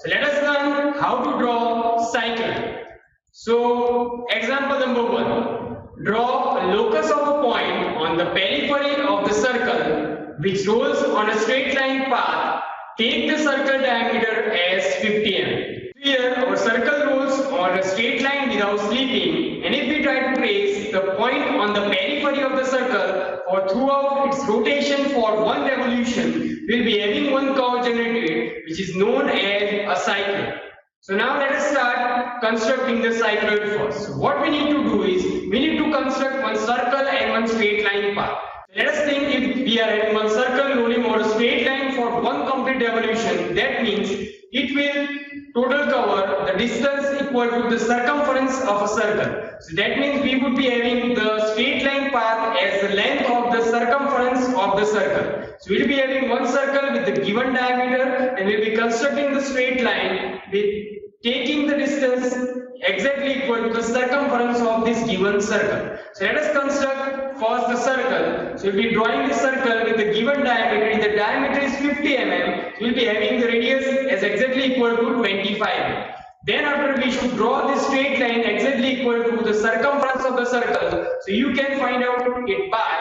So let us learn how to draw cycle. So example number 1. Draw a locus of a point on the periphery of the circle which rolls on a straight line path. Take the circle diameter as 50 mm. Here our circle rolls on a straight line without slipping, and if we try to trace the point on the periphery of the circle or throughout its rotation for one revolution, we'll be having one curve generated which is known as a cycloid. So now let us start constructing the cycloid first. So what we need to do is we need to construct one circle and one straight line path. Let us think if we are having one circle rolling over a straight line for one complete revolution, that means it will total cover the distance equal to the circumference of a circle. So that means we would be having the straight line path as the length of the circumference of the circle. So we will be having one circle with the given diameter, and we will be constructing the straight line with taking the distance exactly equal to the circumference of this given circle. So let us construct first the circle. So we will be drawing the circle with the given diameter. The diameter is 50 mm. We will be having the radius as exactly equal to 25 mm. Then after we should draw this straight line exactly equal to the circumference of the circle. So you can find out it by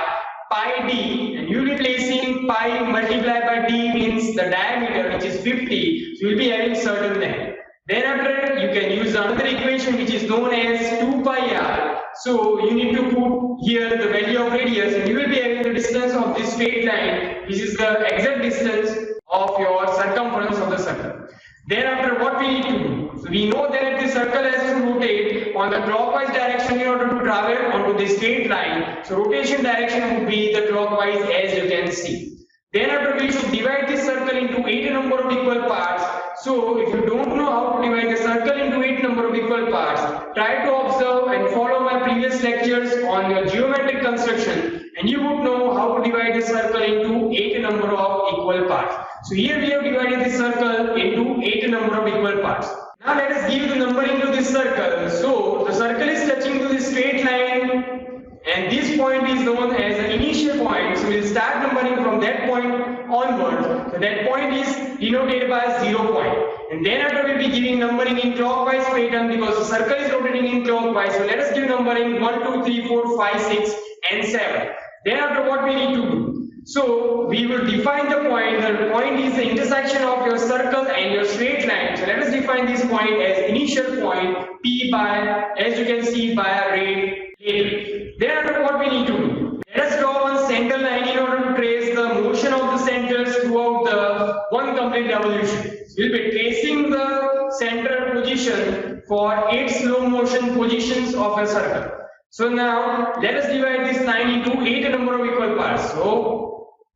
pi d, and you will be placing pi multiplied by d means the diameter which is 50. So you will be having certain length. Then after you can use another equation which is known as 2 pi r. So you need to put here the value of radius, and you will be having the distance of this straight line which is the exact distance of your circumference of the circle. Then after what we need to do? So we know that the circle has to rotate on the clockwise direction in order to travel onto the straight line. So rotation direction would be the clockwise, as you can see. Then after we should divide this circle into 8 number of equal parts. So if you don't know how to divide the circle into 8 number of equal parts, try to observe and follow my previous lectures on your geometric construction, and you would know how to divide the circle into 8 number of equal parts. So here we have divided the circle into 8 number of equal parts. Now let us give the numbering to this circle. So the circle is touching to the straight line, and this point is known as the initial point. So we will start numbering from that point onwards. So that point is denoted by 0 point. And then after we will be giving numbering in clockwise pattern because the circle is rotating in clockwise. So let us give numbering 1, 2, 3, 4, 5, 6 and 7. Then after what we need to do? So we will define the point. The point is the intersection of your circle and your straight line. So let us define this point as initial point P by, as you can see, by a red label. Then after what we need to do? Let us draw one center line in order to trace the motion of the centers throughout the one complete revolution. So we will be tracing the center position for 8 slow motion positions of a circle. So now let us divide this line into 8 number of equal parts. So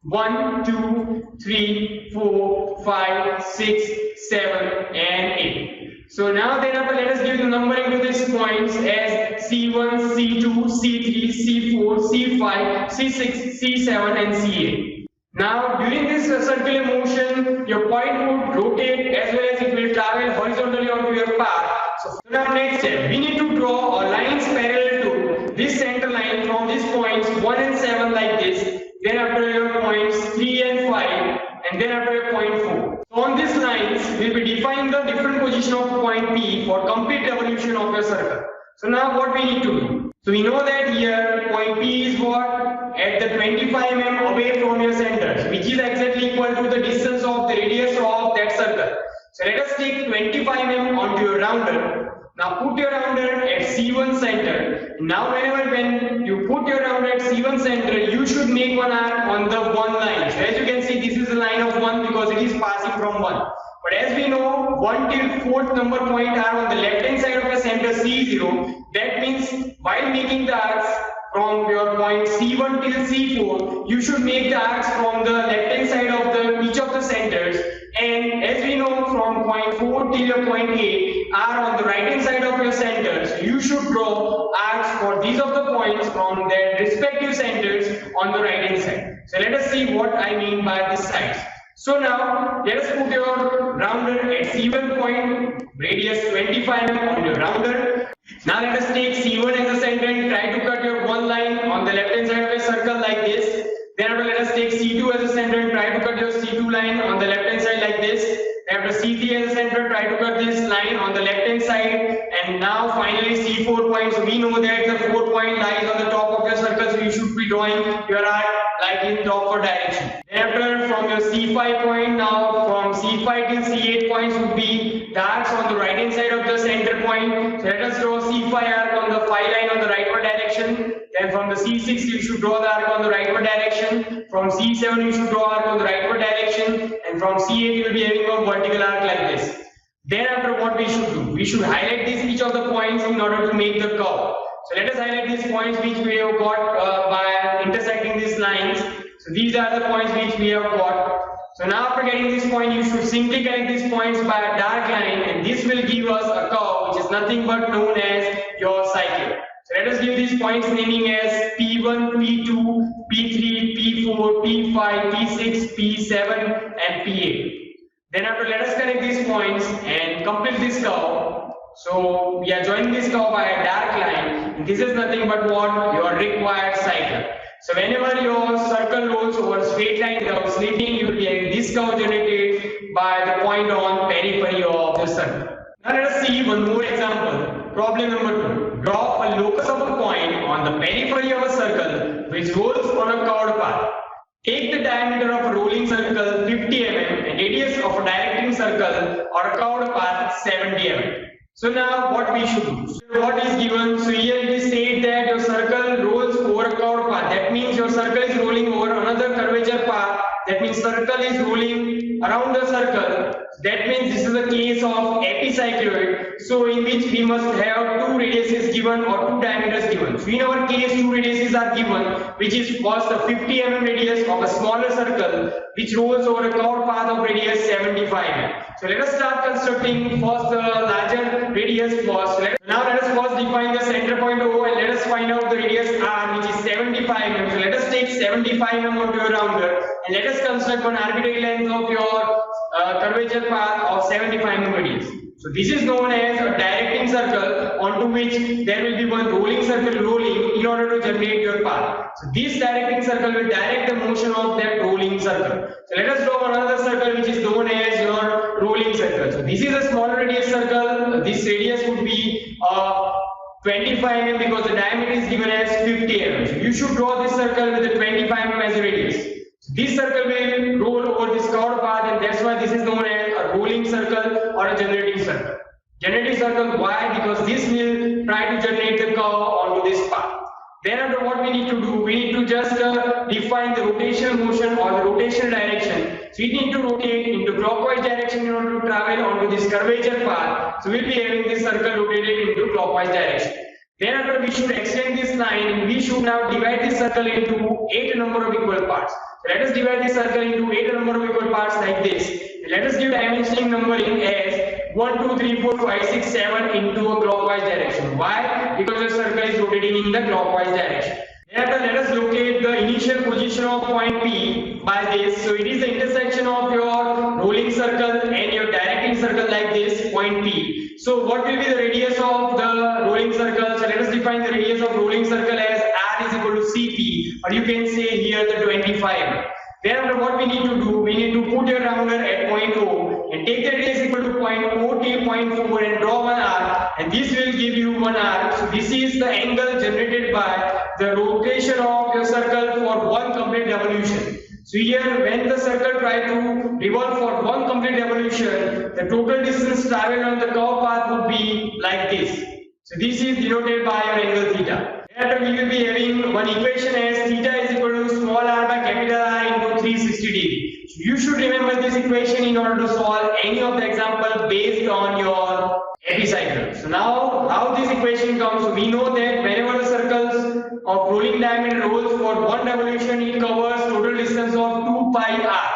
1, 2, 3, 4, 5, 6, 7 and 8. So now then after let us give the numbering to these points as C1, C2, C3, C4, C5, C6, C7 and C8. Now during this circular motion, your point would rotate as well as it will travel horizontally onto your path. So now next step, we need to draw lines parallel to this center line from these points 1 and 7 like this. Then after your points 3 and 5, and then after your point 4. So on these lines, we will be defining the different position of point P for complete revolution of your circle. So now what we need to do? So we know that here point P is what? At the 25 mm away from your centers, which is exactly equal to the distance of the radius of that circle. So let us take 25 mm onto your rounder. Now put your rounder at C1 center. Now when you put your rounder at C1 center, you should make one arc on the 1 line. So as you can see, this is a line of 1 because it is passing from 1. But as we know, 1 till 4th number point are on the left hand side of the center C0. That means while making the arcs from your point C1 till C4, you should make the arcs from the left hand side of each of the centers. And as we know, from point 4 till your point 8 are on the right hand side of your centers. So you should draw arcs for these of the points from their respective centers on the right hand side. So let us see what I mean by this sides. So now let us put your rounder at C1 point, radius 25 mm on your rounder. Now let us take C1 as a center and try to cut your one line on the left hand side of a circle like this. Then after let us take C2 as a center and try to cut your C2 line on the left hand side like this. After C3 as a center, try now finally C4 point. So we know that the 4 point lies on the top of your circle, so you should be drawing your arc like in the upward direction. Thereafter, from your C5 point, now from C5 till C8 points would be the arcs on the right hand side of the center point. So let us draw C5 arc on the phi line on the rightward direction. Then from the C6 you should draw the arc on the rightward direction. From C7 you should draw arc on the rightward direction, and from C8 you will be having a vertical arc like this. Then after, what we should do? We should highlight each of the points in order to make the curve. So let us highlight these points which we have got by intersecting these lines. So these are the points which we have got. So now after getting this point, you should simply connect these points by a dark line, and this will give us a curve which is nothing but known as your cycle. So let us give these points naming as P1, P2, P3, P4, P5, P6, P7 and P8. Then after, let us connect these points and complete this curve. So we are joining this curve by a dark line. This is nothing but what? Your required cycle. So whenever your circle rolls over a straight line without slitting, you will be having this curve generated by the point on periphery of the circle. Now let us see one more example. Problem number 2. Draw a locus of a point on the periphery of a circle which rolls on a curved path. Take the diameter of a rolling circle 50 mm and radius of a directing circle or a curved path 70 mm. So now what we should do? So what is given? So here it is said that your circle rolls over a curved path. That means your circle is rolling over another curvature path. That means circle is rolling around the circle. That means this is a case of epicycloid. So in which we must have two radiuses given or two diameters given. So in our case, two radiuses are given, which is first the 50 mm radius of a smaller circle which rolls over a curved path of radius 75 mm. So let us start constructing first the larger radius first. Now let us first define the center point O and let us find out the radius R, which is 75 mm. So let us take 75 mm onto your rounder and let us construct one arbitrary length of your curvature path of 75 mm radius. So this is known as a directing circle onto which there will be one rolling circle rolling in order to generate your path. So this directing circle will direct the motion of that rolling circle. So let us draw another circle which is known as your rolling circle. So this is a smaller radius circle. This radius would be 25 mm because the diameter is given as 50 mm. So you should draw this circle with the 25 mm as a radius. This circle will roll over this curved path, and that's why this is known as a rolling circle or a generating circle. Generating circle, why? Because this will try to generate the curve onto this path. Then after, what we need to do? We need to just define the rotational motion or the rotational direction. So we need to rotate into clockwise direction in order to travel onto this curvature path. So we'll be having this circle rotated into clockwise direction. Then after, we should extend this line and we should now divide this circle into 8 number of equal parts. So let us divide this circle into 8 number of equal parts like this. Let us give dimensioning numbering as 1, 2, 3, 4, 5, 6, 7 into a clockwise direction. Why? Because the circle is rotating in the clockwise direction. Thereafter, let us locate the initial position of point P by this. So it is the intersection of your rolling circle and your directing circle like this, point P. So what will be the radius of the rolling circle? So let us define the radius of rolling circle as R is equal to Cp, or you can say here the 25. Thereafter, what we need to do? We need to put your rounder at point O and take the radius equal to point O T point 4 and draw one arc, and this will give you one arc. So this is the angle generated by the rotation of your circle for one complete revolution. So here, when the circle tries to revolve for one complete revolution, the total distance traveled on the curved path would be like this. So this is denoted by your angle theta. Thereafter, we will be having one equation as theta is equal to small r by capital R into 360 degree. So you should remember this equation in order to solve any of the example based on your epicycle. So now, how this equation comes? So we know that whenever the circles of rolling diameter rolls for one revolution, it covers total distance of 2 pi r.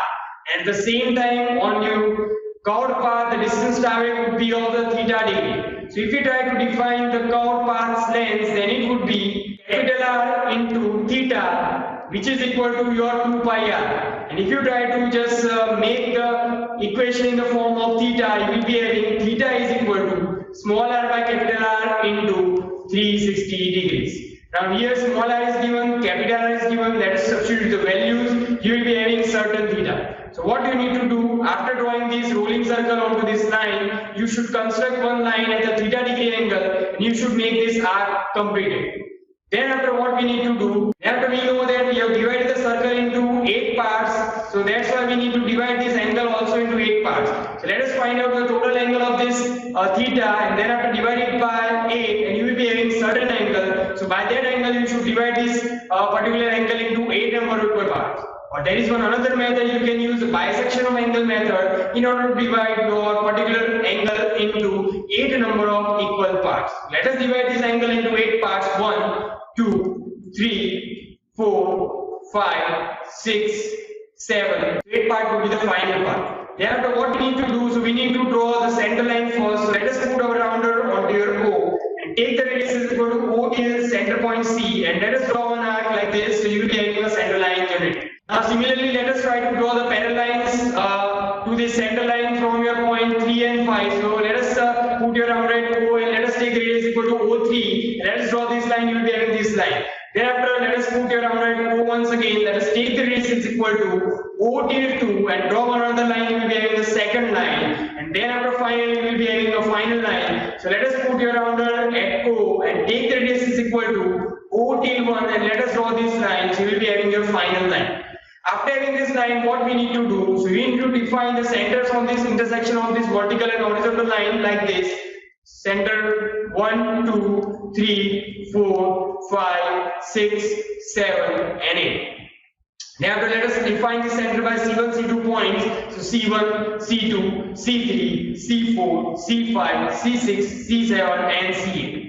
At the same time, on your curved path, the distance traveled would be of the theta degree. So if you try to define the curved path's length, then it would be capital R into theta, which is equal to your 2 pi r. And if you try to just make the equation in the form of theta, you will be having theta is equal to small r by capital R into 360 degrees. Now here small r is given, capital R is given, let us substitute the values, you will be having certain theta. So what you need to do, after drawing this rolling circle onto this line, you should construct one line at a theta degree angle and you should make this arc completed. Then after what we need to do, after we know that we have divided the circle into 8 parts, so that's why we need to divide this angle also into 8 parts. So let us find out the total angle of this theta, and then after divide it by 8 and you will be having certain angle. So by that angle you should divide this particular angle into 8 number of equal parts. Or there is one another method, you can use the bisection of angle method in order to divide your particular angle into 8 number of equal parts. Let us divide this angle into 8 parts. 1, 2, 3, 4, 5, 6, 7. 8 part will be the final part. Thereafter what we need to do, so we need to draw the center line first. So let us put our rounder onto your O and take the radius is equal to O till center point C, and let us draw an arc like this, so you will be having a center line generated. Now similarly let us try to draw the parallel lines to the center line from your point 3 and 5. So let us put your rounder at O and let us take the radius equal to O3. Let us draw this line, you will be having this line. Thereafter let us put your rounder at O once again. Let us take the radius is equal to O till 2 and draw another line, you will be having the second line. And then after finally you will be having a final line. So let us put your rounder at O and take the radius is equal to O till 1 and let us draw this line, so you will be having your final line. After having this line, what we need to do, so we need to define the centers on this intersection of this vertical and horizontal line like this. Center 1, 2, 3, 4, 5, 6, 7 and 8. Now let us define the center by C1, C2 points. So C1, C2, C3, C4, C5, C6, C7 and C8.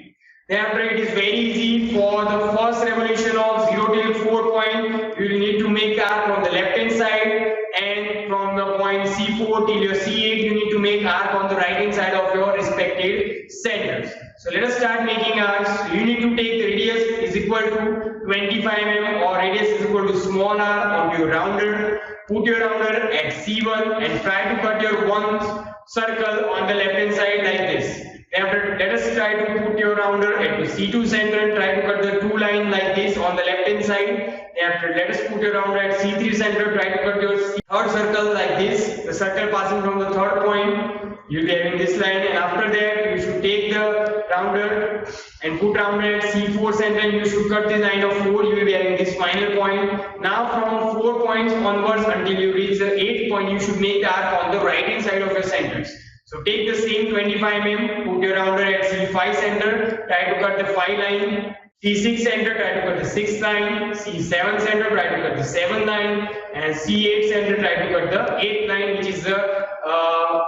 Thereafter it is very easy. For the first revolution of 0 till 4 point, you will need to make arc on the left hand side, and from the point C4 till your C8 you need to make arc on the right hand side of your respective centers. So let us start making arcs. You need to take the radius is equal to 25 mm or radius is equal to small r onto your rounder. Put your rounder at C1 and try to cut your one circle on the left hand side like this. After let us try to put your rounder at the C2 center and try to cut the two line like this on the left hand side. After let us put your rounder at C3 center, try to cut your third circle like this, the circle passing from the third point. You will be having this line, and after that you should take the rounder and put rounder at C4 center and you should cut this line of 4. You will be having this final point. Now from 4 points onwards until you reach the 8th point, you should make the arc on the right hand side of your centers. So take the same 25 mm, put your rounder at C5 center, try to cut the 5 line, C6 center, try to cut the 6th line, C7 center, try to cut the 7th line, and C8 center, try to cut the 8th line, which is the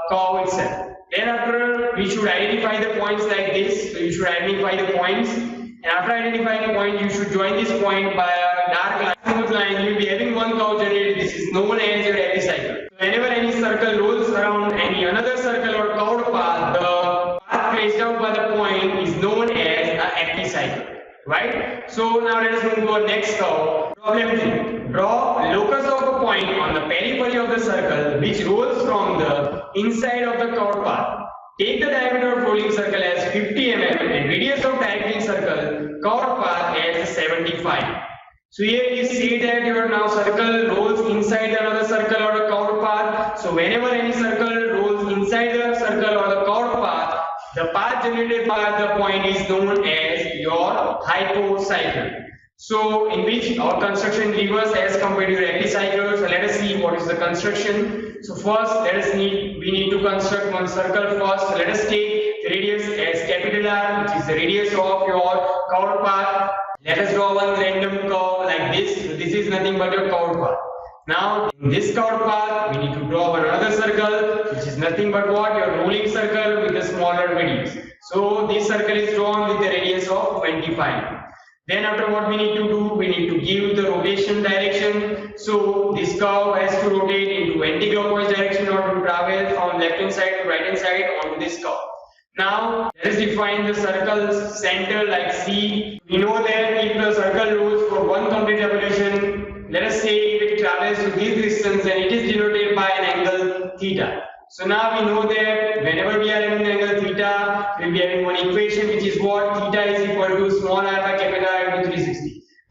curve itself. Then after, we should identify the points like this. So you should identify the points, and after identifying the point, you should join this point by a dark line, smooth line. You will be having one curve generated. This is known as your epicycle. So whenever any circle rolls around any another circle or curved path, the path traced out by the point is known as an epicycle. Right? So now let us move to our next curve. Problem 3. Draw locus of a point on the periphery of the circle which rolls from the inside of the curved path. Take the diameter of rolling circle as 50 mm and radius of directing circle curved path as 75. So here you see that your now circle rolls inside another circle or a curved path. So whenever any circle rolls inside the circle or the curved path, the path generated by the point is known as your hypocycle. So in which our construction differs as compared to your epicycle. So let us see what is the construction. So first we need to construct one circle first. So let us take the radius as capital R, which is the radius of your curved path. Let us draw one random curve like this. So this is nothing but your curved path. Now in this curved path, we need to draw another circle, which is nothing but what? Your rolling circle with a smaller radius. So this circle is drawn with the radius of 25. Then after what we need to do, we need to give the rotation direction. So this curve has to rotate into anti-clockwise direction or to travel from left hand side to right hand side onto this curve. Now let us define the circle's center like C. We know that if the circle rolls for one complete revolution, let us say if it travels to this distance, then it is denoted by an angle theta. So now we know that whenever we are having an angle theta, we will be having one equation which is what? Theta is equal to small r by capital R into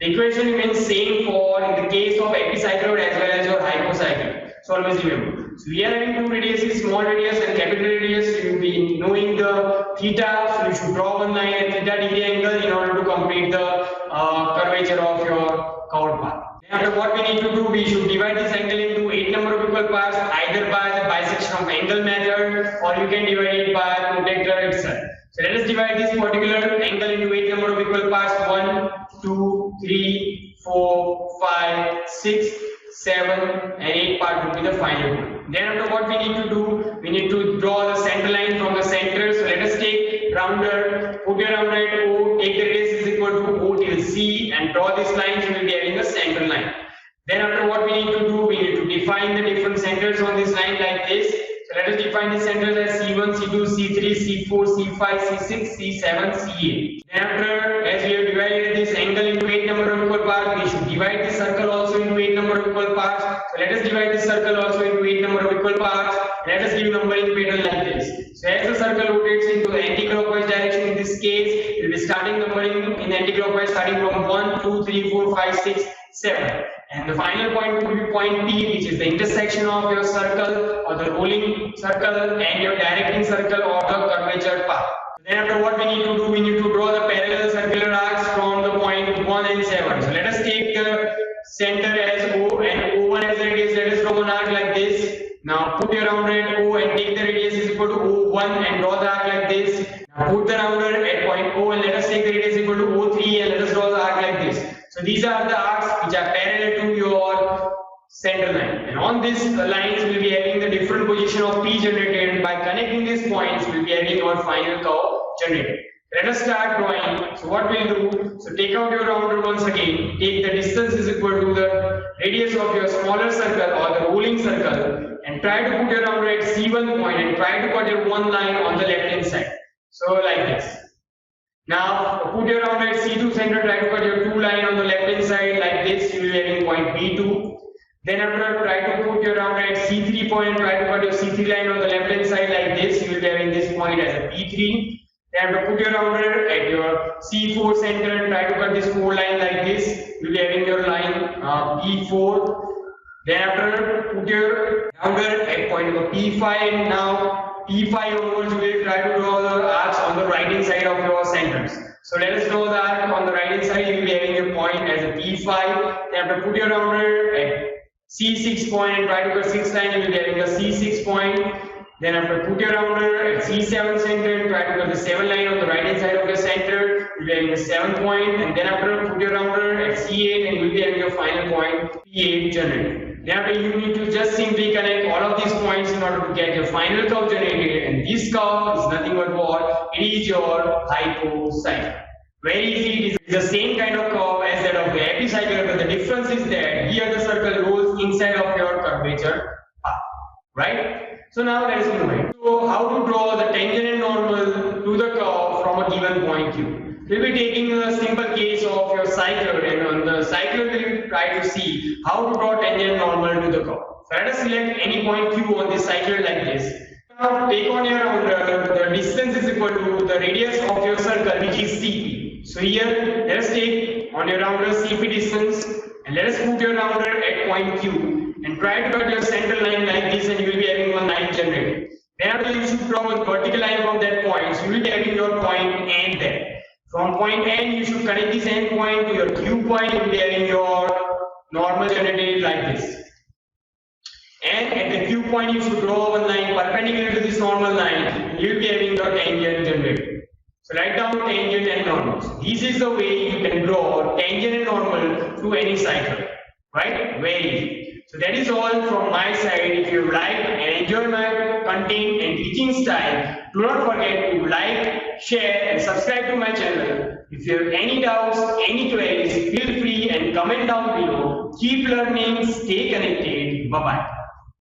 The equation remains same for in the case of epicycloid as well as your hypocycloid. So always remember. So we are having two radiuses, small radius and capital radius. So you will be knowing the theta. So you should draw one line at theta degree angle in order to complete the curvature of your curved path. After what we need to do, we should divide this angle into 8 number of equal parts, either by the bisection of angle method, or you can divide it by protector itself. So let us divide this particular angle into 8 number of equal parts. 1, 2, 3, 4, 5, 6, 7 and 8 part will be the final one. Then after what we need to do, we need to draw the center line from the center. So let us take rounder, put your rounder at O, take the radius is equal to O till C and draw this line. So we will be having the center line. Then after what we need to do, we need to define the different centers on this line like this. So let us define the centers as C1, C2, C3, C4, C5, C6, C7, C8. Then after, as we have divided this angle into 8 number of equal parts, we should divide this circle also into 8 number of equal parts. So let us divide this circle also into 8 number of equal parts. Let us give numbering pattern like this. So as the circle rotates into the anti-clockwise direction, in this case, we will be starting numbering in anti-clockwise starting from 1, 2, 3, 4, 5, 6, 7. And the final point will be point P, which is the intersection of your circle or the rolling circle and your directing circle or the curvature path. Then after what we need to do, we need to draw the parallel circular arcs from the point 1 and 7. So let us take the center as O and O1 as radius. Let us draw one arc like this. Now put your rounder at O and take the radius is equal to O1 and draw the arc like this. Now put the rounder at point O and let us take the radius equal to O3 and let us draw the arc like this. So these are the arcs which are parallel to your center line, and on these lines we will be having the different position of P generated, and by connecting these points we will be having our final curve generated. Let us start drawing. So what we will do, so take out your rounder once again, take the distance is equal to the radius of your smaller circle or the rolling circle and try to put your rounder at C1 point and try to cut your one line on the left hand side. So like this. Now put your rounder at C2 center, try to cut your two line on the left hand side like this, you will be having point B2. Then after try to put your rounder at C3 point and try to cut your C3 line on the left hand side like this, you will be having this point as a P3. Then after put your rounder at your C4 center and try to cut this 4 line like this, you will be having your line P4. Then after put your rounder at point number P5 and now P5 onwards we will try to draw the arcs on the right hand side of your centers. So let us draw the arc on the right hand side, you will be having a point as a P5. Then after put your rounder at C6 point and try to cut 6 line, you will be having a C6 point. Then after put your rounder at C7 center and try to cut the 7 line on the right hand side of your center, you will be having a 7 point. And then after put your rounder at C8 and you will be having your final point P8 generated. Then after you need to just simply connect all of these points in order to get your final curve generated, and this curve is nothing but what? It is your hypocycloid. Very easy, it is the same kind of curve as that of the epicycloid, but the difference is that here the circle rolls inside of your curvature path, right? So now let us move ahead. So how to draw the tangent and normal to the curve from a given point Q. We will be taking a simple case of your cycloid, and on the cycloid we will try to see how to draw tangent and normal to the curve. So let us select any point Q on this cycloid like this. Now take on your rounder, the distance is equal to the radius of your circle, which is Cp. So here let us take on your rounder Cp distance and let us put your rounder at point Q and try to cut your center line like this, and you will be having one line generated. Then after you should draw a vertical line from that point, so you will be having your point N there. From point N, you should connect this end point to your Q point, you will be having your normal generated like this. And at the Q point, you should draw one line perpendicular to this normal line, you will be having your tangent generated. So write down tangent and normal. So this is the way you can draw tangent and normal to any cycle, right? Very easy. So that is all from my side. If you like and enjoy my content and teaching style, do not forget to like, share and subscribe to my channel. If you have any doubts, any queries, feel free and comment down below. Keep learning, stay connected. Bye-bye.